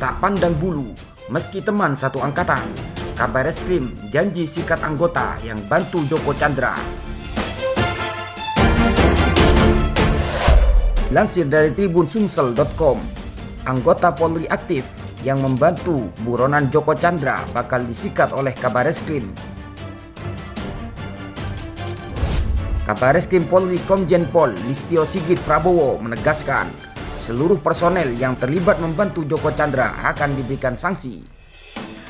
tak pandang bulu, meski teman satu angkatan. Kabareskrim janji sikat anggota yang bantu Joko Chandra. Lansir dari tribun-sumsel.com, anggota Polri aktif yang membantu buronan Joko Chandra bakal disikat oleh Kabareskrim. Kabareskrim Polri Komjen Pol Listio Sigit Prabowo menegaskan seluruh personel yang terlibat membantu Joko Chandra akan diberikan sanksi.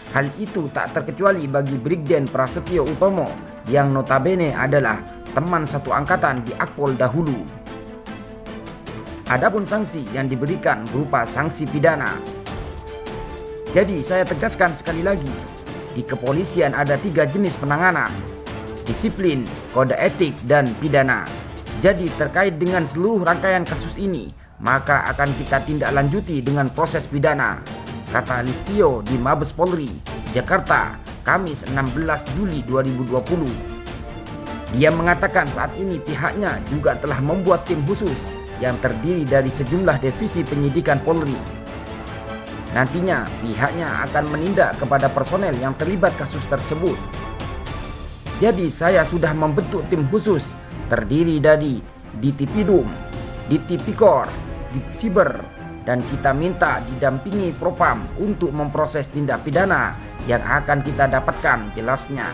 Hal itu tak terkecuali bagi Brigjen Prasetyo Utomo yang notabene adalah teman satu angkatan di Akpol dahulu. Adapun sanksi yang diberikan berupa sanksi pidana. Jadi saya tegaskan sekali lagi, di kepolisian ada 3 jenis penanganan: disiplin, kode etik, dan pidana. Jadi terkait dengan seluruh rangkaian kasus ini, maka akan kita tindak lanjuti dengan proses pidana, kata Listio di Mabes Polri, Jakarta, Kamis 16 Juli 2020. Dia mengatakan saat ini pihaknya juga telah membuat tim khusus yang terdiri dari sejumlah divisi penyidikan Polri. Nantinya pihaknya akan menindak kepada personel yang terlibat kasus tersebut. Jadi saya sudah membentuk tim khusus terdiri dari Ditipidum, Ditipikor, Ditsiber, dan kita minta didampingi Propam untuk memproses tindak pidana yang akan kita dapatkan jelasnya.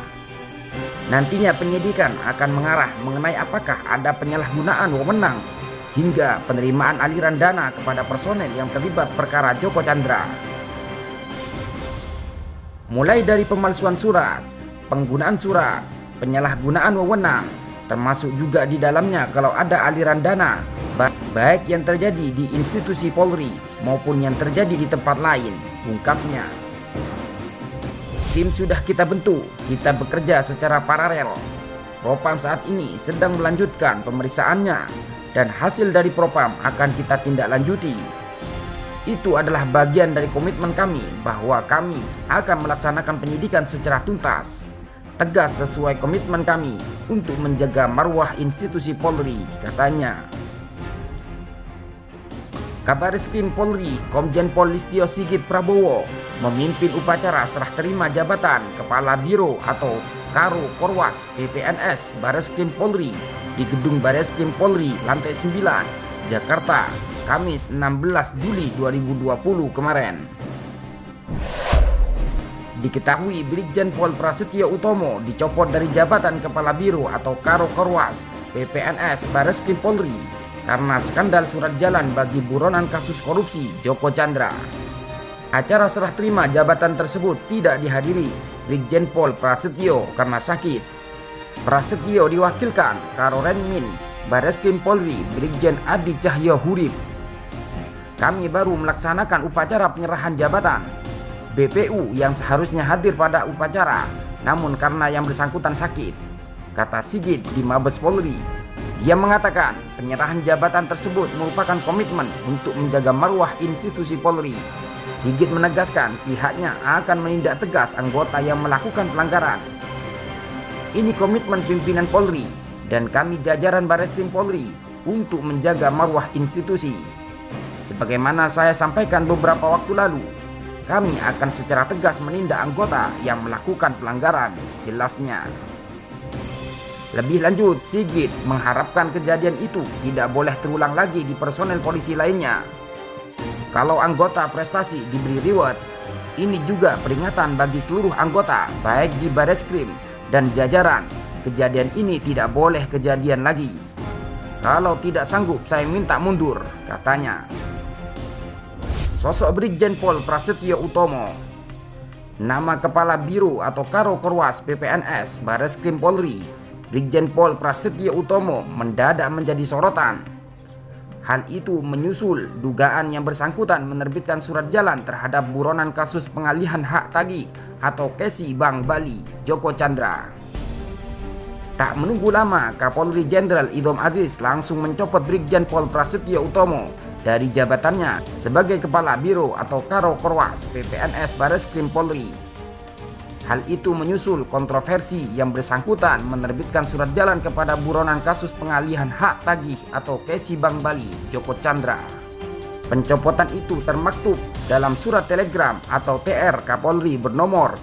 Nantinya penyidikan akan mengarah mengenai apakah ada penyalahgunaan wewenang hingga penerimaan aliran dana kepada personel yang terlibat perkara Joko Chandra. Mulai dari pemalsuan surat, penggunaan surat, penyalahgunaan wewenang, termasuk juga di dalamnya kalau ada aliran dana, baik yang terjadi di institusi Polri maupun yang terjadi di tempat lain, ungkapnya. Tim sudah kita bentuk, kita bekerja secara paralel. Propam saat ini sedang melanjutkan pemeriksaannya dan hasil dari Propam akan kita tindak lanjuti. Itu adalah bagian dari komitmen kami bahwa kami akan melaksanakan penyidikan secara tuntas, tegas sesuai komitmen kami untuk menjaga marwah institusi Polri, katanya. Kabareskrim Polri Komjen Pol Listio Sigit Prabowo memimpin upacara serah terima jabatan Kepala Biro atau Karo Korwas PPNS Bareskrim Polri di Gedung Bareskrim Polri lantai 9, Jakarta, Kamis 16 Juli 2020 kemarin. Diketahui Brigjen Pol Prasetyo Utomo dicopot dari jabatan Kepala Biro atau Karo Korwas PPNS Bareskrim Polri karena skandal surat jalan bagi buronan kasus korupsi Joko Chandra. Acara serah terima jabatan tersebut tidak dihadiri Brigjen Pol Prasetyo karena sakit. Prasetyo diwakilkan Karo Renmin Bareskrim Polri Brigjen Adi Cahyo Hurib. Kami baru melaksanakan upacara penyerahan jabatan BPU yang seharusnya hadir pada upacara, namun karena yang bersangkutan sakit, kata Sigit di Mabes Polri. Dia mengatakan penyerahan jabatan tersebut merupakan komitmen untuk menjaga marwah institusi Polri. Sigit menegaskan pihaknya akan menindak tegas anggota yang melakukan pelanggaran. Ini komitmen pimpinan Polri dan kami jajaran Bareskrim Polri untuk menjaga marwah institusi. Sebagaimana saya sampaikan beberapa waktu lalu, kami akan secara tegas menindak anggota yang melakukan pelanggaran, jelasnya. Lebih lanjut, Sigit mengharapkan kejadian itu tidak boleh terulang lagi di personel polisi lainnya. Kalau anggota prestasi diberi reward, ini juga peringatan bagi seluruh anggota baik di Bareskrim dan jajaran. Kejadian ini tidak boleh kejadian lagi. Kalau tidak sanggup saya minta mundur, katanya. Sosok Brigjen Pol Prasetyo Utomo. Nama Kepala Biro atau Karo Korwas PPNS Bareskrim Polri Brigjen Pol Prasetyo Utomo mendadak menjadi sorotan. Hal itu menyusul dugaan yang bersangkutan menerbitkan surat jalan terhadap buronan kasus pengalihan hak tagih atau KESI Bank Bali Joko Chandra. Tak menunggu lama, Kapolri Jenderal Idham Aziz langsung mencopot Brigjen Pol Prasetyo Utomo dari jabatannya sebagai Kepala Biro atau Karo Korwas PPNS Bareskrim Polri. Hal itu menyusul kontroversi yang bersangkutan menerbitkan surat jalan kepada buronan kasus pengalihan hak tagih atau KESI Bank Bali Joko Chandra. Pencopotan itu termaktub dalam surat telegram atau TR Kapolri bernomor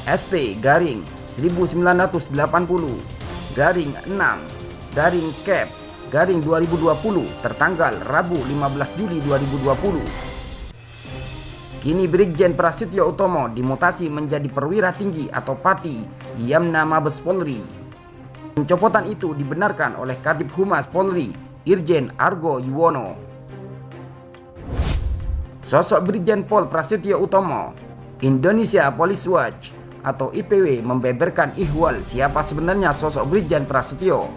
ST-1980-6-Cap-2020 tertanggal Rabu 15 Juli 2020. Kini Brigjen Prasetyo Utomo dimutasi menjadi perwira tinggi atau Pati Yamna Mabes Polri. Pencopotan itu dibenarkan oleh Kadif Humas Polri, Irjen Argo Yuwono. Sosok Brigjen Pol Prasetyo Utomo, Indonesia Police Watch atau IPW membeberkan ihwal siapa sebenarnya sosok Brigjen Prasetyo.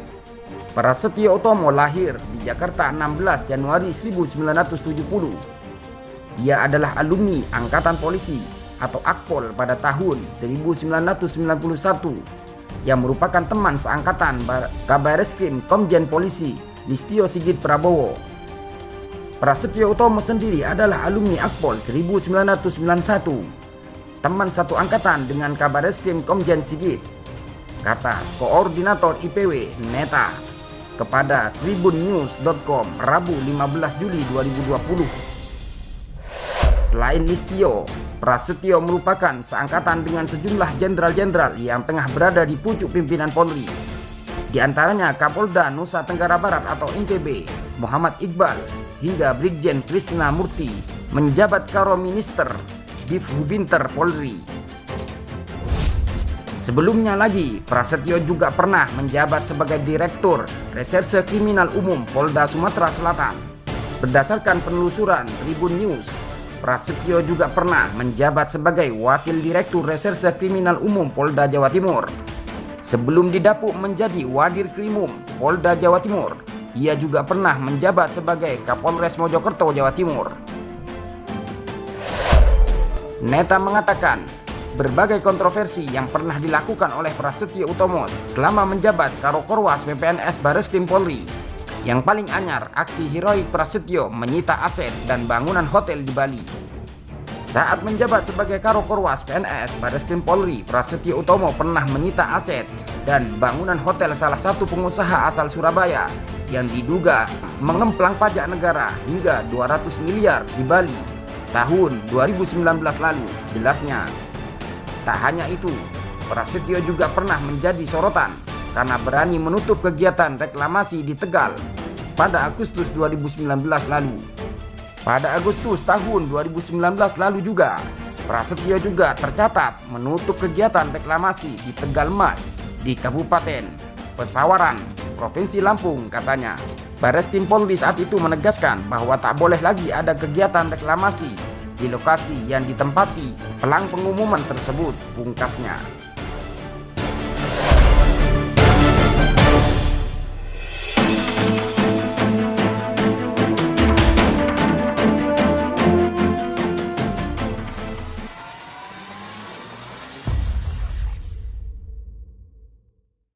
Prasetyo Utomo lahir di Jakarta 16 Januari 1970. Dia adalah alumni Angkatan Polisi atau Akpol pada tahun 1991 yang merupakan teman seangkatan Kabareskrim Komjen Polisi Listio Sigit Prabowo. Prasetyo Utomo sendiri adalah alumni Akpol 1991, teman satu angkatan dengan Kabareskrim Komjen Sigit, kata Koordinator IPW Neta kepada tribunnews.com Rabu 15 Juli 2020. Selain Listio, Prasetyo merupakan seangkatan dengan sejumlah jenderal-jenderal yang tengah berada di pucuk pimpinan Polri. Di antaranya Kapolda Nusa Tenggara Barat atau NTB, Muhammad Iqbal, hingga Brigjen Krishna Murty menjabat Karo Minister Divhubinter Polri. Sebelumnya lagi, Prasetyo juga pernah menjabat sebagai Direktur Reserse Kriminal Umum Polda Sumatera Selatan. Berdasarkan penelusuran Tribun News, Prasetyo juga pernah menjabat sebagai Wakil Direktur Reserse Kriminal Umum Polda Jawa Timur. Sebelum didapuk menjadi Wadir Krimum Polda Jawa Timur, ia juga pernah menjabat sebagai Kapolres Mojokerto, Jawa Timur. Neta mengatakan, berbagai kontroversi yang pernah dilakukan oleh Prasetyo Utomo selama menjabat Karo Korwas PPNS Bareskrim Polri. Yang paling anyar, aksi heroik Prasetyo menyita aset dan bangunan hotel di Bali. Saat menjabat sebagai Karo Korwas PNS Bareskrim Polri, Prasetyo Utomo pernah menyita aset dan bangunan hotel salah satu pengusaha asal Surabaya yang diduga mengemplang pajak negara hingga 200 miliar di Bali tahun 2019 lalu. Jelasnya, tak hanya itu, Prasetyo juga pernah menjadi sorotan karena berani menutup kegiatan reklamasi di Tegal pada Agustus 2019 lalu. Pada Agustus tahun 2019 lalu juga, Prasetyo juga tercatat menutup kegiatan reklamasi di Tegal Mas di Kabupaten Pesawaran, Provinsi Lampung, katanya. Bareskrim Polri saat itu menegaskan bahwa tak boleh lagi ada kegiatan reklamasi di lokasi yang ditempati pelang pengumuman tersebut, pungkasnya.